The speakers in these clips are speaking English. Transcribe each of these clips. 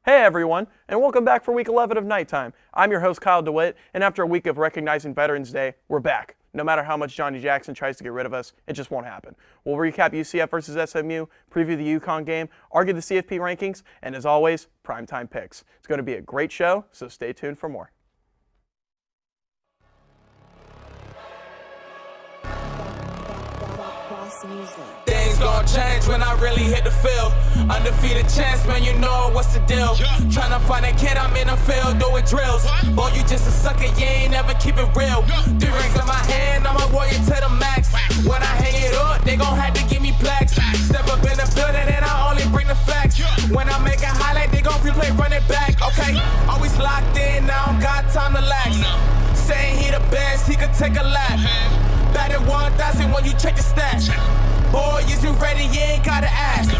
Hey everyone, and welcome back for week 11 of Nighttime. I'm your host Kyle DeWitt, and after a week of recognizing Veterans Day, we're back. No matter how much Johnny Jackson tries to get rid of us, it just won't happen. We'll recap UCF versus SMU, preview the UCONN game, argue the CFP rankings, and as always, PrimeTime Picks. It's going to be a great show, so stay tuned for more. Things gon' change when I really hit the field. Undefeated champs, man, you know what's the deal. Tryna find a kid, I'm in the field doing drills. Boy, you just a sucker, you ain't never keep it real. 3 rings in my hand, I'm a warrior to the max. When I hang it up, they gon' have to give me plaques. Step up in the building and I only bring the facts. When I make a highlight, they gon' replay, run it back. Okay, always locked in, now I don't got time to lax. Saying he the best, he could take a lap. Batted 1,000 when you check the stats. Boy, is you ready? You ain't gotta ask.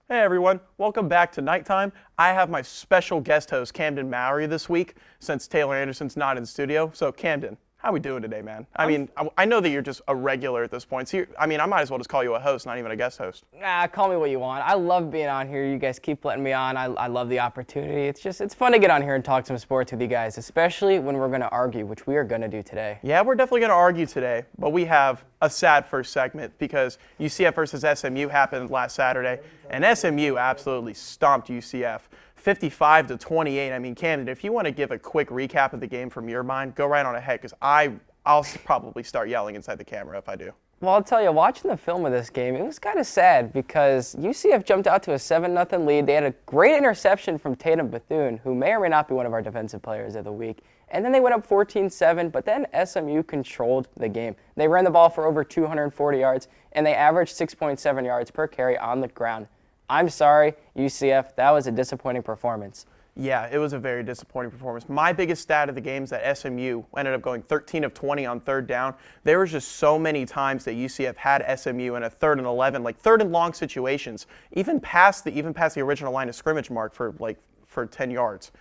Hey everyone, welcome back to Nighttime. I have my special guest host, Camden Mowery, this week, since Taylor Anderson's not in the studio. So Camden, how we doing today, man? I mean, I know that you're just a regular at this point. So I might as well just call you a host, not even a guest host. Nah, call me what you want. I love being on here. You guys keep letting me on. I love the opportunity. It's fun to get on here and talk some sports with you guys, especially when we're going to argue, which we are going to do today. Yeah, we're definitely going to argue today, but we have a sad first segment because UCF versus SMU happened last Saturday, and SMU absolutely stomped UCF. 55-28. I mean, Camden, if you want to give a quick recap of the game from your mind, go right on ahead, because I'll probably start yelling inside the camera if I do. Well, I'll tell you, watching the film of this game, it was kind of sad because UCF jumped out to a 7-0 lead. They had a great interception from Tatum Bethune, who may or may not be one of our defensive players of the week. And then they went up 14-7, but then SMU controlled the game. They ran the ball for over 240 yards, and they averaged 6.7 yards per carry on the ground. I'm sorry, UCF, that was a disappointing performance. Yeah, it was a very disappointing performance. My biggest stat of the game is that SMU ended up going 13 of 20 on third down. There was just so many times that UCF had SMU in a 3rd and 11, like 3rd and long situations, even past the original line of scrimmage mark for 10 yards.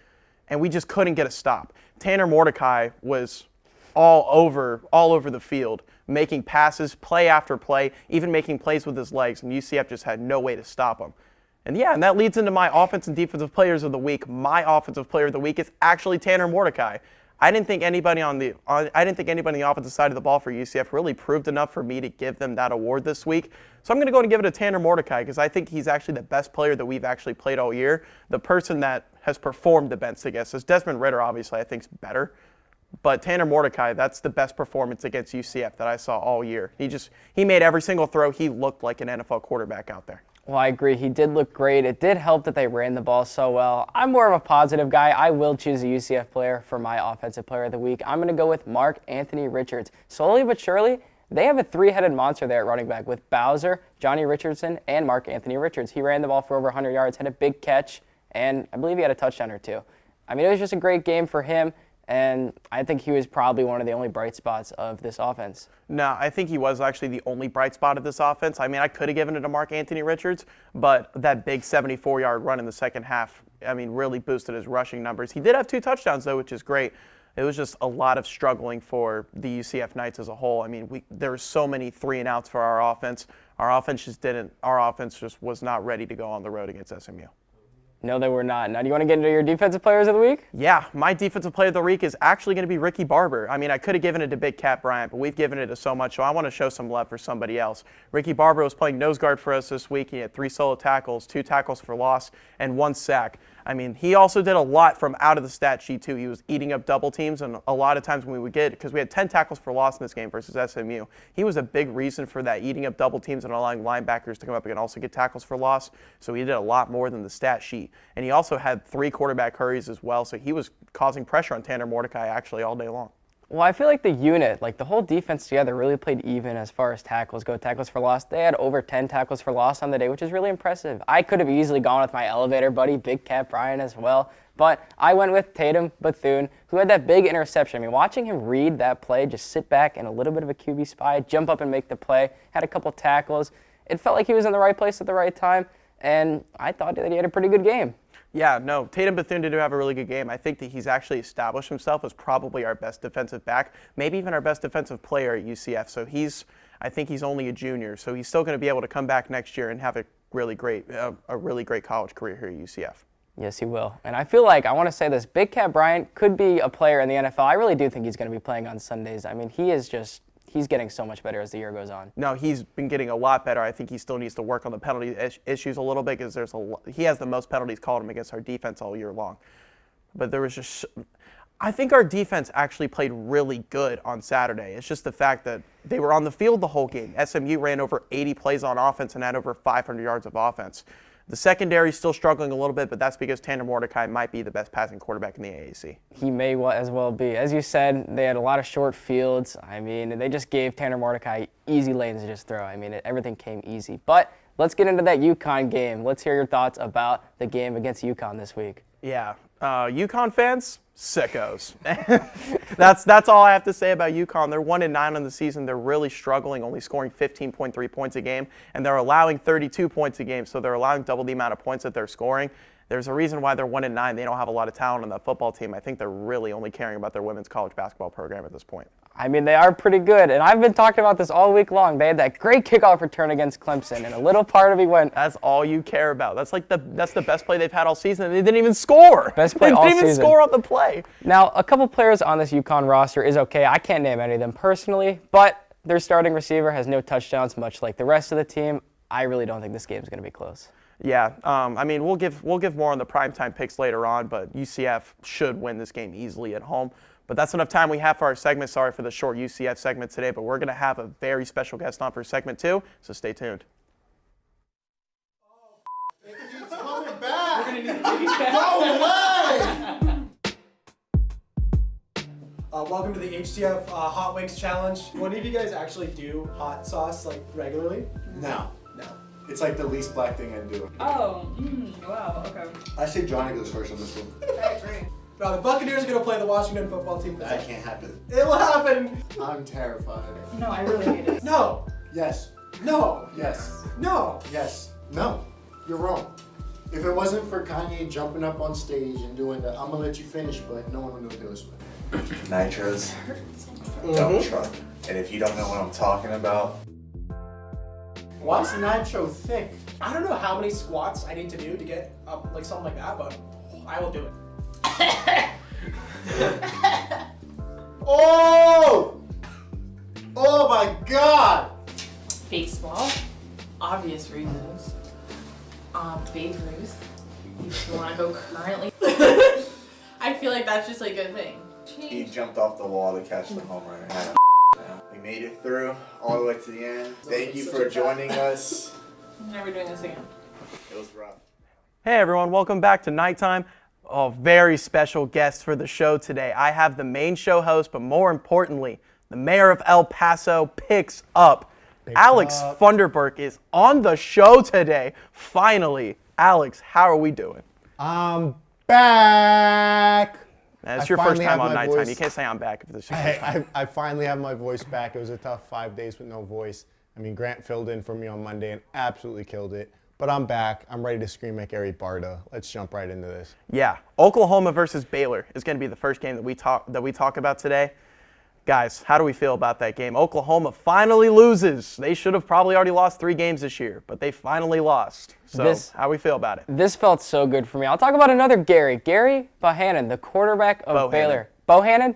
And we just couldn't get a stop. Tanner Mordecai was all over the field, making passes, play after play, even making plays with his legs, and UCF just had no way to stop him. And that leads into my offense and defensive players of the week. My offensive player of the week is actually Tanner Mordecai. I didn't think anybody on the offensive side of the ball for UCF really proved enough for me to give them that award this week. So I'm going to go and give it to Tanner Mordecai because I think he's actually the best player that we've actually played all year. The person that has performed the best against us. Desmond Ridder, obviously, I think is better. But Tanner Mordecai, that's the best performance against UCF that I saw all year. He made every single throw. He looked like an NFL quarterback out there. Well, I agree. He did look great. It did help that they ran the ball so well. I'm more of a positive guy. I will choose a UCF player for my offensive player of the week. I'm going to go with Mark Anthony Richards. Slowly but surely, they have a 3-headed monster there at running back with Bowser, Johnny Richardson, and Mark Anthony Richards. He ran the ball for over 100 yards, had a big catch, and I believe he had a touchdown or two. I mean, it was just a great game for him. And I think he was probably one of the only bright spots of this offense. No, I think he was actually the only bright spot of this offense. I mean, I could have given it to Mark Anthony Richards, but that big 74-yard run in the second half, really boosted his rushing numbers. He did have 2 touchdowns, though, which is great. It was just a lot of struggling for the UCF Knights as a whole. I mean, there were so many 3-and-outs for our offense. Our offense just was not ready to go on the road against SMU. No, they were not. Now, do you want to get into your defensive players of the week? Yeah, my defensive player of the week is actually going to be Ricky Barber. I mean, I could have given it to Big Cat Bryant, but we've given it to so much, so I want to show some love for somebody else. Ricky Barber was playing nose guard for us this week. He had 3 solo tackles, 2 tackles for loss, and 1 sack. I mean, he also did a lot from out of the stat sheet, too. He was eating up double teams, and a lot of times when we would get, because we had 10 tackles for loss in this game versus SMU, he was a big reason for that, eating up double teams and allowing linebackers to come up and also get tackles for loss. So he did a lot more than the stat sheet. And he also had 3 quarterback hurries as well, so he was causing pressure on Tanner Mordecai actually all day long. Well, I feel like the unit, like the whole defense together, really played even as far as tackles go. Tackles for loss, they had over 10 tackles for loss on the day, which is really impressive. I could have easily gone with my elevator buddy, Big Cat Bryant, as well. But I went with Tatum Bethune, who had that big interception. I mean, watching him read that play, just sit back and a little bit of a QB spy, jump up and make the play, had a couple tackles. It felt like he was in the right place at the right time, and I thought that he had a pretty good game. Yeah, no, Tatum Bethune did have a really good game. I think that he's actually established himself as probably our best defensive back, maybe even our best defensive player at UCF. So I think he's only a junior, so he's still going to be able to come back next year and have a really great college career here at UCF. Yes, he will. And I feel like, I want to say this, Big Cat Bryant could be a player in the NFL. I really do think he's going to be playing on Sundays. I mean, he's getting so much better as the year goes on. No, he's been getting a lot better. I think he still needs to work on the penalty issues a little bit because he has the most penalties called him against our defense all year long. But I think our defense actually played really good on Saturday. It's just the fact that they were on the field the whole game. SMU ran over 80 plays on offense and had over 500 yards of offense. The secondary is still struggling a little bit, but that's because Tanner Mordecai might be the best passing quarterback in the AAC. He may as well be. As you said, they had a lot of short fields. I mean, they just gave Tanner Mordecai easy lanes to just throw. I mean, everything came easy. But let's get into that UConn game. Let's hear your thoughts about the game against UConn this week. Yeah, UConn fans, sickos. That's all I have to say about UConn. They're 1-9 on the season. They're really struggling, only scoring 15.3 points a game, and they're allowing 32 points a game. So they're allowing double the amount of points that they're scoring. There's a reason why they're 1-9. They don't have a lot of talent on that football team. I think they're really only caring about their women's college basketball program at this point. I mean, they are pretty good, and I've been talking about this all week long. They had that great kickoff return against Clemson, and a little part of me went, that's all you care about. That's the best play they've had all season, and they didn't even score. Best play all season. They didn't even score on the play. Now, a couple players on this UConn roster is okay. I can't name any of them personally, but their starting receiver has no touchdowns, much like the rest of the team. I really don't think this game is going to be close. Yeah, I mean, we'll give more on the primetime picks later on, but UCF should win this game easily at home. But that's enough time we have for our segment. Sorry for the short UCF segment today, but we're going to have a very special guest on for segment 2, so stay tuned. It keeps coming back. We're going to need to no way. Welcome to the HTF Hot Wings Challenge. One of you guys actually do hot sauce like regularly? No. No. It's like the least black thing I do. Oh, wow, okay. I say Johnny goes first on this one. I agree. Now the Buccaneers are going to play the Washington football team. That can't happen. It'll happen. I'm terrified. No, I really hate it. No. Yes. No. Yes. No. Yes. No. You're wrong. If it wasn't for Kanye jumping up on stage and doing that, I'm going to let you finish, but no one would know Taylor Swift. Nitros, dump truck. And if you don't know what I'm talking about, Why is Nitro thick? I don't know how many squats I need to do to get up like something like that, but I will do it. Oh! Oh my God! Baseball, obvious reasons. Babe Ruth, if you want to go currently. I feel like that's just like a thing. he jumped off the wall to catch the home run. We made it through all the way to the end. Thank you for joining us. I'm never doing this again. It was rough. Hey everyone, welcome back to Nighttime. A very special guest for the show today. I have the main show host, but more importantly, the mayor of El Paso picks up. Alex Funderburke is on the show today. Finally, Alex, how are we doing? I'm back. That's your first time on Nighttime. You can't say I'm back if this is your first time. I finally have my voice back. It was a tough 5 days with no voice. I mean, Grant filled in for me on Monday and absolutely killed it. But I'm back. I'm ready to scream at Gary Barta. Let's jump right into this. Yeah, Oklahoma versus Baylor is going to be the first game that we talk about today. Guys, how do we feel about that game? Oklahoma finally loses. They should have probably already lost 3 games this year, but they finally lost. So how do we feel about it? This felt so good for me. I'll talk about another Gary. Gary Bohannon, the quarterback of Baylor. Bohannon?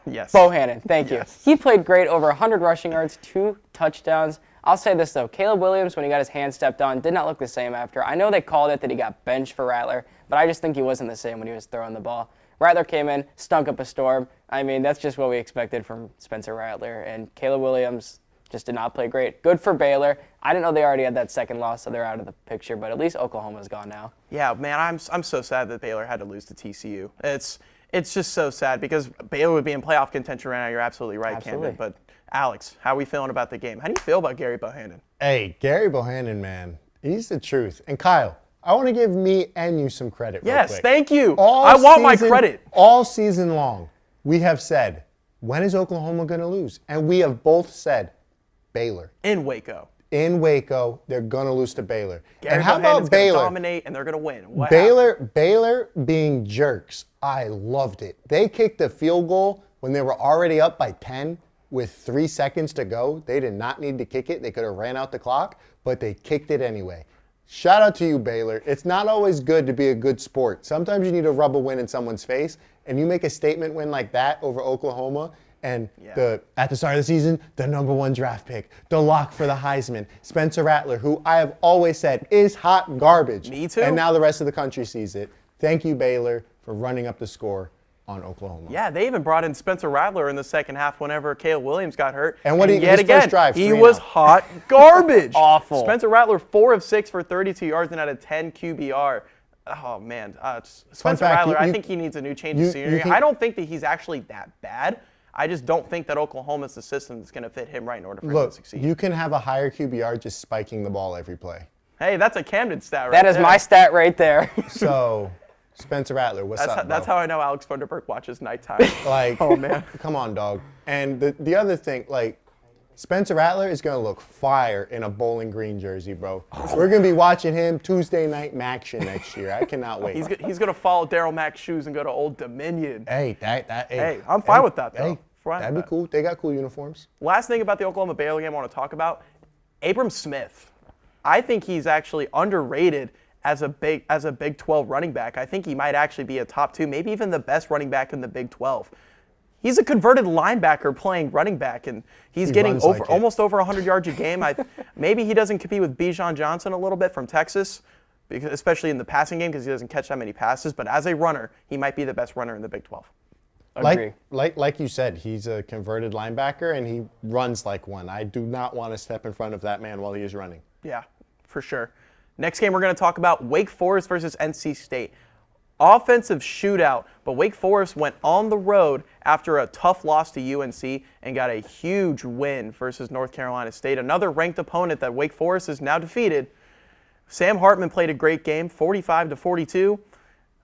Yes. Bohannon, thank you. He played great, over 100 rushing yards, 2 touchdowns. I'll say this, though. Caleb Williams, when he got his hand stepped on, did not look the same after. I know they called it that he got benched for Rattler, but I just think he wasn't the same when he was throwing the ball. Rattler came in, stunk up a storm. I mean, that's just what we expected from Spencer Rattler. And Caleb Williams just did not play great. Good for Baylor. I didn't know they already had that second loss, so they're out of the picture. But at least Oklahoma's gone now. Yeah, man, I'm so sad that Baylor had to lose to TCU. It's just so sad because Baylor would be in playoff contention right now. You're absolutely right, Camden. But Alex, how are we feeling about the game? How do you feel about Gary Bohannon? Hey, Gary Bohannon, man, he's the truth. And Kyle, I want to give me and you some credit real quick. Yes, thank you. I want my credit. All season long, we have said, when is Oklahoma going to lose? And we have both said, Baylor. In Waco. in Waco. They're going to lose to Baylor. Gary and how Bohannon's about gonna Baylor? dominate, and they're going to win. What happened? Baylor being jerks. I loved it. They kicked a field goal when they were already up by 10 with 3 seconds to go. They did not need to kick it. They could have ran out the clock, but they kicked it anyway. Shout out to you, Baylor. It's not always good to be a good sport. Sometimes you need to rub a win in someone's face, and you make a statement win like that over Oklahoma, and at the start of the season, the #1 draft pick, the lock for the Heisman, Spencer Rattler, who I have always said is hot garbage. Me too. And now the rest of the country sees it. Thank you, Baylor, for running up the score on Oklahoma. Yeah, they even brought in Spencer Rattler in the second half whenever Caleb Williams got hurt. And what yet his again, first drive, he 3-0. was hot garbage. Awful. Spencer Rattler, 4 of 6 for 32 yards and had a 10 QBR. Oh, man. Spencer fact, Rattler, I you- think he needs a new change you- of scenery. you can- I don't think that he's actually that bad. I just don't think that Oklahoma's the system that's going to fit him right in order for him to Look, succeed. you can have a higher QBR just spiking the ball every play. Hey, that's a Camden stat right That is there. my stat right there. So, Spencer Rattler, what's up, That's bro? how I know Alex Funderburke watches Nighttime. Like, Oh, man. come on, dog. And the other thing, like, Spencer Rattler is going to look fire in a Bowling Green jersey, bro. We're going to be watching him Tuesday night MAKEN next year. I cannot wait. He's going to follow Daryl Mack's shoes and go to Old Dominion. Hey, Hey, I'm fine with that, though. Hey, Fine that'd with be that. cool. They got cool uniforms. Last thing about the Oklahoma-Baylor game I want to talk about, Abram Smith. I think he's actually underrated as a Big 12 running back. I think he might actually be a top 2, maybe even the best running back in the Big 12. He's a converted linebacker playing running back, and he's getting runs like it. almost over 100 yards a game. Maybe he doesn't compete with Bijan Johnson a little bit from Texas, because, especially in the passing game because he doesn't catch that many passes. But as a runner, he might be the best runner in the Big 12. Agree. Like you said, he's a converted linebacker, and he runs like one. I do not want to step in front of that man while he is running. Yeah, for sure. Next game we're going to talk about Wake Forest versus NC State. Offensive shootout, but Wake Forest went on the road after a tough loss to UNC and got a huge win versus North Carolina State, another ranked opponent that Wake Forest is now defeated. Sam Hartman played a great game, 45-42.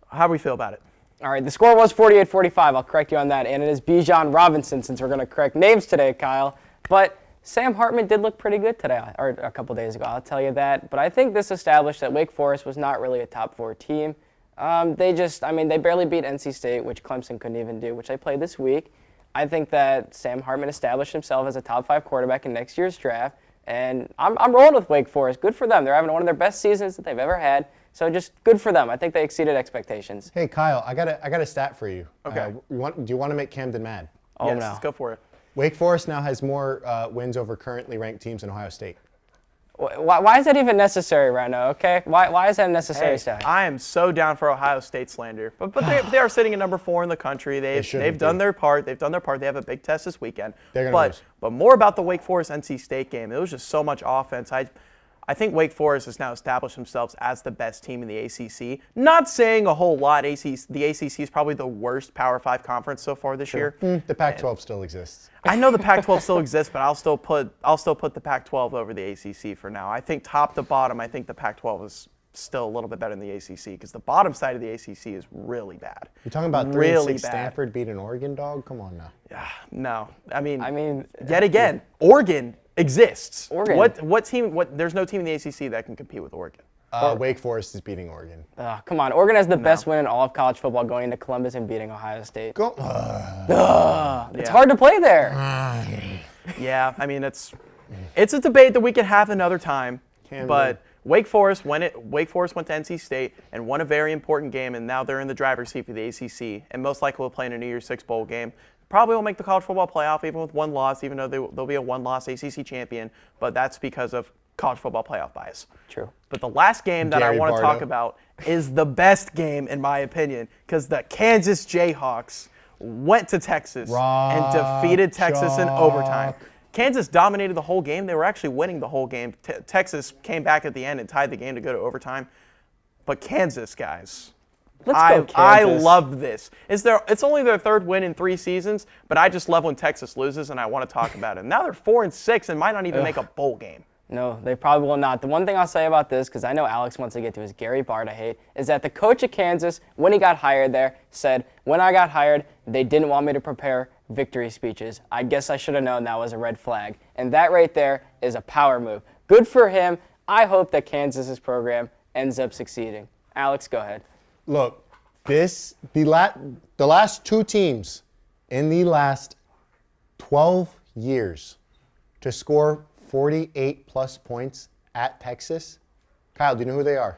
How do we feel about it? All right, the score was 48-45. I'll correct you on that. And it is Bijan Robinson, since we're going to correct names today, Kyle. But Sam Hartman did look pretty good today, or a couple days ago, I'll tell you that. But I think this established that Wake Forest was not really a top 4 team. They barely beat NC State, which Clemson couldn't even do, which they played this week. I think that Sam Hartman established himself as a top 5 quarterback in next year's draft. And I'm rolling with Wake Forest. Good for them. They're having one of their best seasons that they've ever had. So just good for them. I think they exceeded expectations. Hey, Kyle, I got a stat for you. Okay. Do you want to make Camden mad? Oh, yes, no. let's go for it. Wake Forest now has more wins over currently ranked teams than Ohio State. Why is that even necessary right now, okay? Why is that a necessary Hey, stat? I am so down for Ohio State slander, but they are sitting at number 4 in the country. shouldn't They've done be. their part. They've done their part. They have a big test this weekend. They're gonna lose. But more about the Wake Forest NC State game. It was just so much offense. I think Wake Forest has now established themselves as the best team in the ACC. Not saying a whole lot. The ACC is probably the worst Power 5 conference so far this year. The Pac-12 still exists. I know the Pac-12 still exists, but I'll still put the Pac-12 over the ACC for now. I think top to bottom, I think the Pac-12 is still a little bit better than the ACC because the bottom side of the ACC is really bad. You're talking about 3-6 really bad. Stanford beating Oregon, dog? Come on now. No, I mean, yet again, Oregon exists. Oregon. What team? There's no team in the ACC that can compete with Oregon. Wake Forest is beating Oregon. Come on. Oregon has the best win in all of college football, going into Columbus and beating Ohio State. Go. It's hard to play there. Yeah, I mean it's a debate that we could have another time. Camden. But Wake Forest went to NC State and won a very important game, and now they're in the driver's seat for the ACC, and most likely will play in a New Year's Six bowl game. Probably will make the college football playoff even with one loss, even though they'll be a one-loss ACC champion. But that's because of college football playoff bias. True. But the last game that Gary I want to Barta. talk about is the best game in my opinion, because the Kansas Jayhawks went to Texas and defeated Texas in overtime. Kansas dominated the whole game. They were actually winning the whole game. Texas came back at the end and tied the game to go to overtime. But Kansas, guys, Let's go, I Kansas. love this. It's only their 3rd win in 3 seasons, but I just love when Texas loses, and I want to talk about it. Now they're 4-6 and might not even make a bowl game. No, they probably will not. The one thing I'll say about this, because I know Alex wants to get to his Gary Barta hate, is that the coach of Kansas, when he got hired there, said, when I got hired, they didn't want me to prepare victory speeches. I guess I should have known that was a red flag. And that right there is a power move. Good for him. I hope that Kansas's program ends up succeeding. Alex, go ahead. Look, the last two teams in the last 12 years to score 48-plus points at Texas. Kyle, do you know who they are?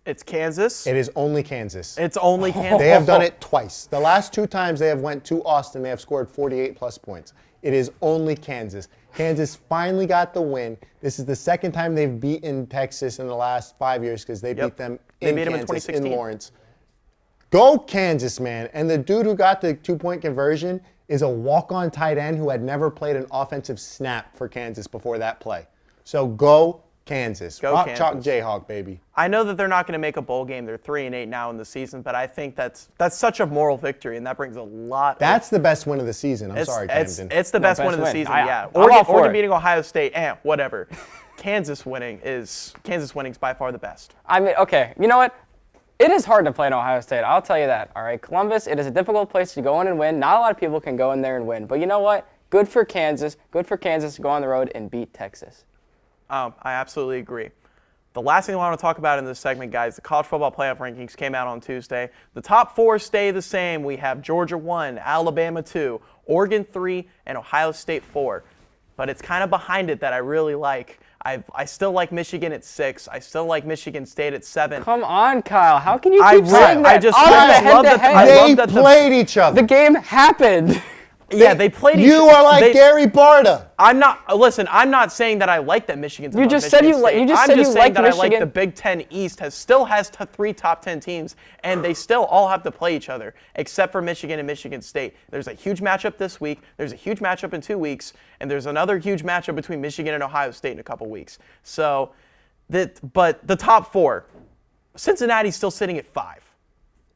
It's Kansas. It is only Kansas. It's only Kansas. They have done it twice. The last two times they have went to Austin, they have scored 48-plus points. It is only Kansas. Kansas finally got the win. This is the second time they've beaten Texas in the last 5 years because they beat them in beat them in Kansas, 2016. in Lawrence. Go Kansas, man. And the dude who got the two-point conversion is a walk-on tight end who had never played an offensive snap for Kansas before that play. So go Kansas. Go Rock, Kansas. chalk, Jayhawk, baby. I know that they're not going to make a bowl game. They're 3-8 now in the season, but I think that's such a moral victory, and that brings a lot. That's the best win of the season. I'm sorry, It's Camden. the best best win of the win. season. I'm Yeah, all for Oregon it. beating Ohio State, whatever. Kansas winning's by far the best. I mean, okay, you know what? It is hard to play in Ohio State. I'll tell you that. All right, Columbus, it is a difficult place to go in and win. Not a lot of people can go in there and win. But you know what? Good for Kansas. Good for Kansas to go on the road and beat Texas. I absolutely agree. The last thing I want to talk about in this segment, guys, the college football playoff rankings came out on Tuesday. The top four stay the same. We have Georgia 1, Alabama 2, Oregon 3, and Ohio State 4. But it's kind of behind it that I really like. I still like Michigan at 6. I still like Michigan State at 7. Come on, Kyle. How can you keep saying that? I just All of the love that. head-to-head. I love They that played each other. The game happened. Yeah, they played each You are like they- Gary Barta. I'm not saying that I like that Michigan's above just said Michigan you like- State. you just I'm said just you saying like that I like Michigan. the Big Ten East still has 3 top 10 teams, and they still all have to play each other, except for Michigan and Michigan State. There's a huge matchup this week. There's a huge matchup in 2 weeks, and there's another huge matchup between Michigan and Ohio State in a couple weeks. But the top 4, Cincinnati's still sitting at 5.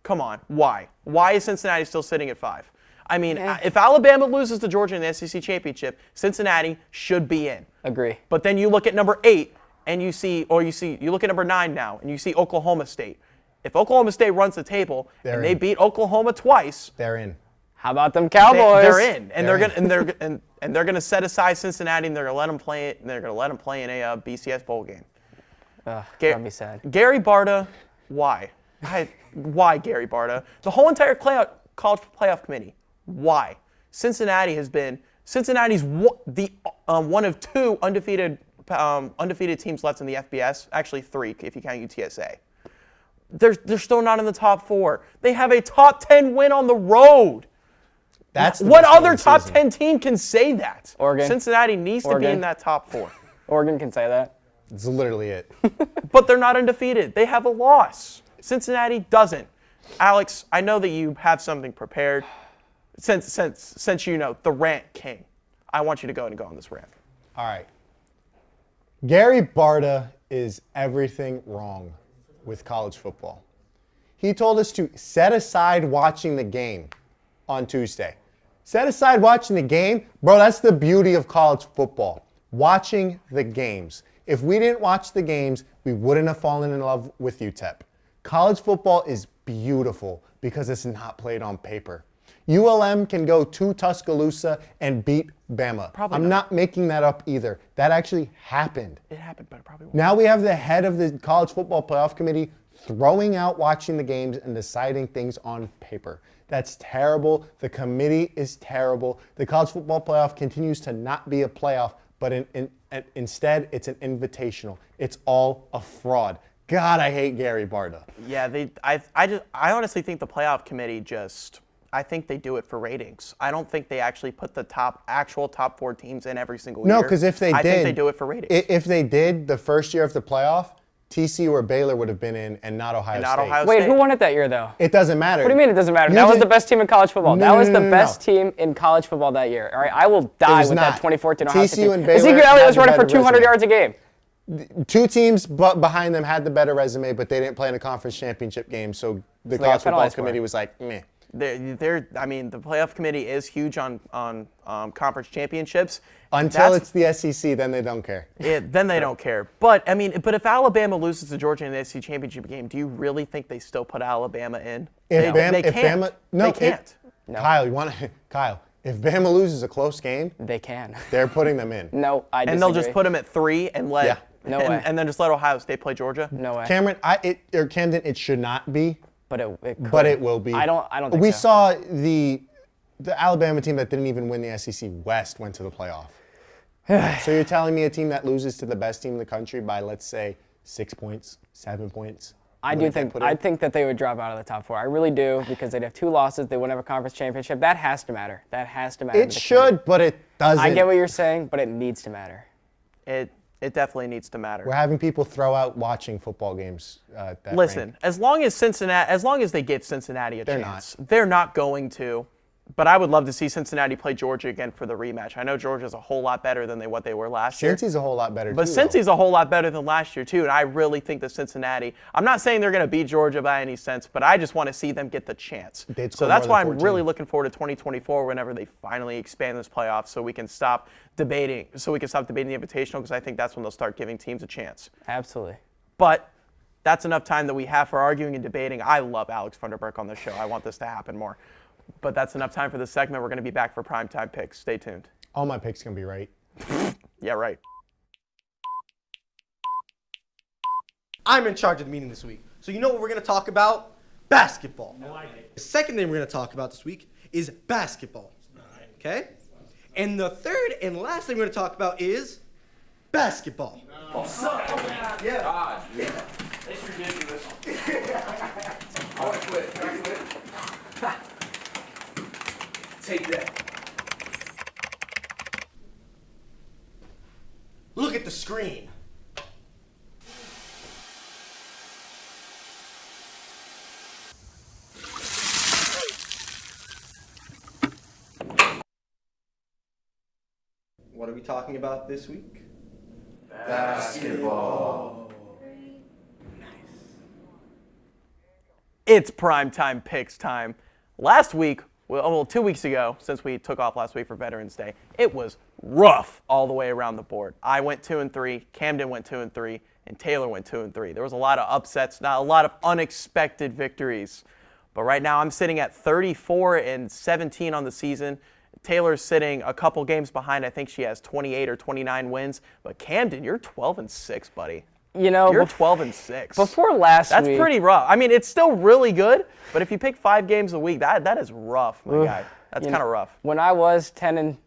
Come on, why? Why is Cincinnati still sitting at 5? I mean, if Alabama loses to Georgia in the SEC championship, Cincinnati should be in. Agree. But then you look at number 8, and you look at number 9 now, and you see Oklahoma State. If Oklahoma State runs the table They're they in. beat Oklahoma twice, They're in. How about them Cowboys? they're in, and They're they're gonna set aside Cincinnati, and they're gonna let them play it, and they're gonna let them play in a BCS bowl game. That'd be sad. Gary Barta, why? Why Gary Barta? The whole entire college playoff committee. Why? Cincinnati's one of 2 undefeated teams left in the FBS. Actually 3 if you count UTSA. They're still not in the top 4. They have a top 10 win on the road. That's the What best win other of the top season. 10 team can say that? Oregon. Cincinnati needs to be Oregon. in that top 4. Oregon can say that. It's literally it. But they're not undefeated. They have a loss. Cincinnati doesn't. Alex, I know that you have something prepared. Since you know the rant king, I want you to go on this rant. All right. Gary Barta is everything wrong with college football. He told us to set aside watching the game on Tuesday. Set aside watching the game? Bro, that's the beauty of college football. Watching the games. If we didn't watch the games, we wouldn't have fallen in love with UTEP. College football is beautiful because it's not played on paper. ULM can go to Tuscaloosa and beat Bama. I'm not making that up either. That actually happened. It happened, but it probably won't. Now we have the head of the college football playoff committee throwing out watching the games and deciding things on paper. That's terrible. The committee is terrible. The college football playoff continues to not be a playoff, but instead it's an invitational. It's all a fraud. God, I hate Gary Barta. Yeah, I honestly think the playoff committee I think they do it for ratings. I don't think they actually put the actual top 4 teams in every single year. No, because if they did, I think they do it for ratings. If they did, the first year of the playoff, TCU or Baylor would have been in, and not Ohio State. Wait, who won it that year, though? It doesn't matter. What do you mean it doesn't matter? That was the best team in college football. That was the best team in college football that year. All right, I will die with that 2014 Ohio State TCU team. and Baylor Ezekiel had Elliott was the running for better 200 resume. yards a game. 2 teams behind them had the better resume, but they didn't play in a conference championship game, so the they got college football penalized for committee it. was like, meh. The playoff committee is huge on conference championships. Until it's the SEC, then they don't care. Then they don't care. But if Alabama loses to Georgia in the SEC championship game, do you really think they still put Alabama in? They can't. No, they can't. Kyle, If Bama loses a close game, They can. they're putting them in. No, I disagree. And they'll just put them at 3 and let Yeah. No way. and then just let Ohio State play Georgia. No way. Cameron, Camden, it should not be, But it could. but it will be. I don't think We so. saw the Alabama team that didn't even win the SEC West went to the playoff. So you're telling me a team that loses to the best team in the country by, let's say, 6 points, 7 points? I think that they would drop out of the top 4. I really do, because they'd have 2 losses. They wouldn't have a conference championship. That has to matter. That has to matter. It should, but it doesn't. I get what you're saying, but it needs to matter. It definitely needs to matter. We're having people throw out watching football games. Listen, as long as they give Cincinnati a They're chance, they're not going to. But I would love to see Cincinnati play Georgia again for the rematch. I know Georgia's a whole lot better than what they were last year. Cincy's a whole lot better, But too. Cincy's a whole lot better than last year, too. And I really think that Cincinnati, I'm not saying they're going to beat Georgia by any sense, but I just want to see them get the chance. They'd So score that's more why than I'm 14. really looking forward to 2024 whenever they finally expand this playoff so we can stop debating the Invitational, because I think that's when they'll start giving teams a chance. Absolutely. But that's enough time that we have for arguing and debating. I love Alex Funderburke on this show. I want this to happen more. But that's enough time for this segment. We're going to be back for PrimeTime Picks. Stay tuned. All my picks can be right. Yeah, right. I'm in charge of the meeting this week. So you know what we're going to talk about? Basketball. The second thing we're going to talk about this week is basketball. Okay? And the third and last thing we're going to talk about is basketball. Yeah. It's ridiculous. I want to quit. Can I quit? Take that. Look at the screen. What are we talking about this week? Basketball. It's PrimeTime Picks time. Last week, well, 2 weeks ago, since we took off last week for Veterans Day, it was rough all the way around the board. I went 2-3, Camden went 2-3, and Taylor went 2-3. There was a lot of upsets, not a lot of unexpected victories. But right now, I'm sitting at 34-17 on the season. Taylor's sitting a couple games behind. I think she has 28 or 29 wins. But Camden, you're 12-6, buddy. You know, You're 12-6. Before last That's week, pretty rough. I mean, it's still really good, but if you pick 5 games a week, that is rough, my guy. That's kind of rough. when I was 10-3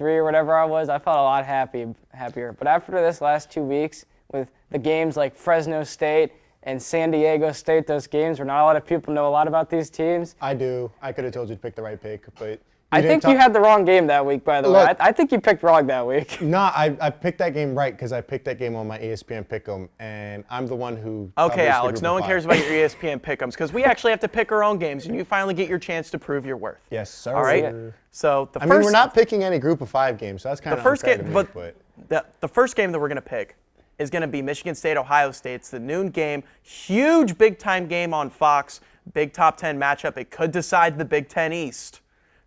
or whatever I was, I felt a lot happier. But after this last 2 weeks, with the games like Fresno State and San Diego State, those games where not a lot of people know a lot about these teams. I do. I could have told you to pick the right pick, but I think you had the wrong game that week, by the way. Look. I think you picked wrong that week. No, I picked that game right because I picked that game on my ESPN Pick'em, and I'm the one who. Okay, published the Alex, group no of one 5. cares about your ESPN pick'ems because we actually have to pick our own games, and you finally get your chance to prove your worth. Yes, sir. All right? So the I first mean, we're not picking any group of 5 games, so that's kind the of first unfair game, to me, but the first game that we're going to pick is going to be Michigan State, Ohio State. It's the noon game, huge big-time game on Fox, big top 10 matchup. It could decide the Big Ten East.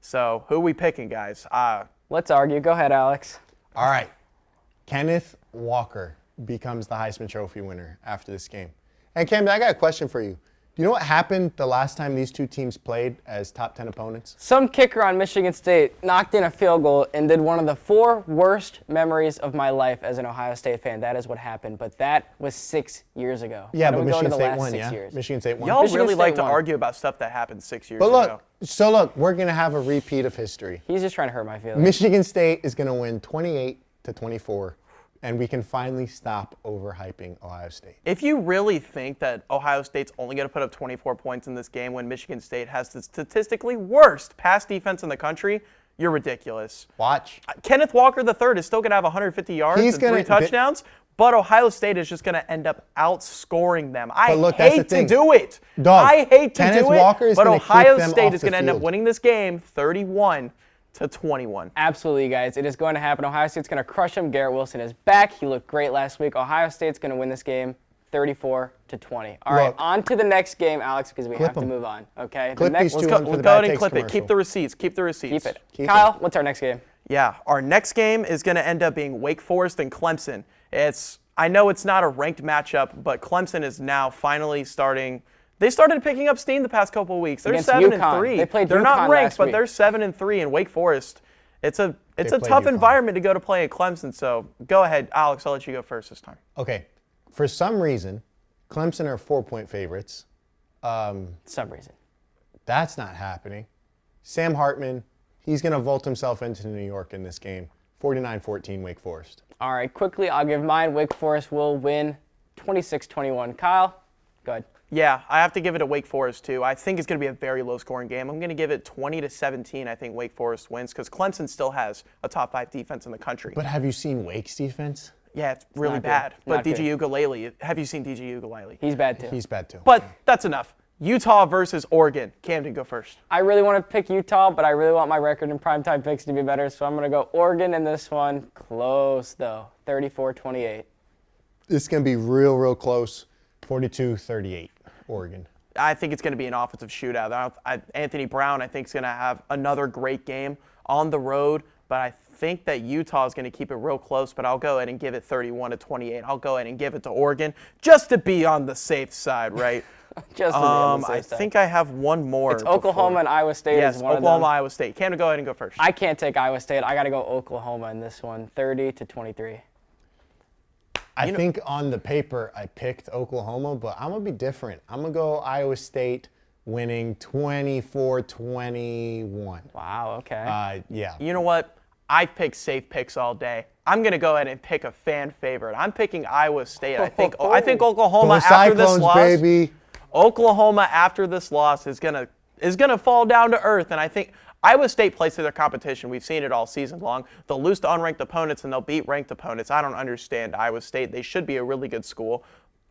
So who are we picking, guys? Let's argue. Go ahead, Alex. All right. Kenneth Walker becomes the Heisman Trophy winner after this game. And Camden, I got a question for you. Do you know what happened the last time these two teams played as top 10 opponents? Some kicker on Michigan State knocked in a field goal and did one of the 4 worst memories of my life as an Ohio State fan. That is what happened, but that was 6 years ago. Yeah, Why don't but we go Michigan into the State last won, 6 yeah? years? Michigan State won. Y'all Michigan really like State to won. argue about stuff that happened 6 years But ago. look, we're going to have a repeat of history. He's just trying to hurt my feelings. Michigan State is going to win 28-24, and we can finally stop overhyping Ohio State. If you really think that Ohio State's only going to put up 24 points in this game when Michigan State has the statistically worst pass defense in the country, you're ridiculous. Watch. Kenneth Walker III is still going to have 150 yards He's and gonna- 3 touchdowns, but Ohio State is just going to end up outscoring them. I But look, that's the hate to thing. do it. Dog, I hate to Kenneth do it, Walker is but gonna keep Ohio them State off is the going to end up field. winning this game 31-21. Absolutely, guys. It is going to happen. Ohio State's going to crush them. Garrett Wilson is back. He looked great last week. Ohio State's going to win this game 34-20. All right, Look. on to the next game, Alex, because we Clip have to 'em. move on. Okay. Clip the next, these Let's two go, on for let's the go ahead Bad and Takes clip it. Keep commercial. the receipts. Keep the receipts. Keep it. Keep Kyle, what's our next game? Yeah, our next game is going to end up being Wake Forest and Clemson. I know it's not a ranked matchup, but Clemson is now finally starting They started picking up steam the past couple of weeks. They're Against 7 UConn. and 3. They played They're UConn not ranked, last but week. they're 7 and 3 in Wake Forest. It's a played tough UConn. environment to go to play at Clemson. So go ahead, Alex. I'll let you go first this time. Okay. For some reason, Clemson are 4-point favorites. Some reason. That's not happening. Sam Hartman, he's going to vault himself into New York in this game. 49-14 Wake Forest. All right, quickly, I'll give mine. Wake Forest will win 26-21. Kyle, go ahead. Yeah, I have to give it to Wake Forest too. I think it's going to be a very low-scoring game. I'm going to give it 20-17. I think Wake Forest wins because Clemson still has a top 5 defense in the country. But have you seen Wake's defense? Yeah, it's really not good. bad. But Not good. DJ Ugalele, have you seen DJ Ugalele? He's bad too. He's bad too. But that's enough. Utah versus Oregon. Camden, go first. I really want to pick Utah, but I really want my record in primetime picks to be better, so I'm going to go Oregon in this one. Close, though. 34-28. This is going to be real, real close. 42-38 Oregon. I think it's going to be an offensive shootout. Anthony Brown, I think, is going to have another great game on the road, but I think that Utah is going to keep it real close, but I'll go ahead and give it 31-28. I'll go ahead and give it to Oregon just to be on the safe side, right? Just to be on the safe I side. think I have one more. It's Oklahoma and Iowa State Yes, is one Oklahoma, of them. Iowa State. Camden, go ahead and go first. I can't take Iowa State. I got to go Oklahoma in this one. 30-23. I think on the paper I picked Oklahoma, but I'm going to be different. I'm going to go Iowa State winning 24-21. Wow, okay. Yeah. You know what? I pick safe picks all day. I'm going to go ahead and pick a fan favorite. I'm picking Iowa State. I think Oklahoma Go after this Cyclones, loss. baby. Oklahoma after this loss is gonna fall down to earth, and I think Iowa State plays to their competition. We've seen it all season long. They'll lose to unranked opponents and they'll beat ranked opponents. I don't understand Iowa State. They should be a really good school,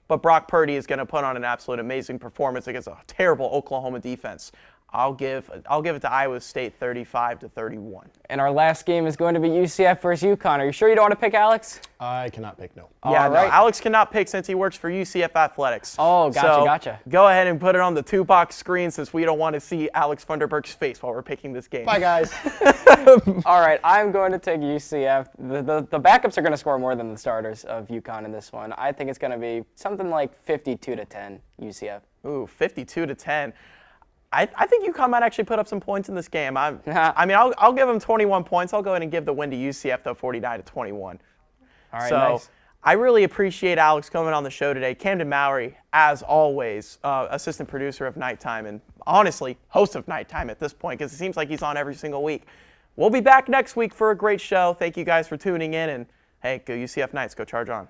but Brock Purdy is going to put on an absolute amazing performance against a terrible Oklahoma defense. I'll give it to Iowa State 35-31. And our last game is going to be UCF versus UConn. Are you sure you don't want to pick Alex? I cannot pick no. Yeah, All no, right. Alex cannot pick since he works for UCF Athletics. Oh, gotcha, So gotcha. Go ahead and put it on the 2-box screen since we don't want to see Alex Funderburke's face while we're picking this game. Bye, guys. All right, I'm going to take UCF. The backups are going to score more than the starters of UConn in this one. I think it's going to be something like 52-10 UCF. Ooh, 52-10. I think UConn might actually put up some points in this game. I mean, I'll give them 21 points. I'll go ahead and give the win to UCF, though, 49-21. All right, So nice. I really appreciate Alex coming on the show today. Camden Mowery, as always, assistant producer of KnightTime and honestly, host of KnightTime at this point because it seems like he's on every single week. We'll be back next week for a great show. Thank you guys for tuning in, and hey, go UCF Knights. Go Charge On.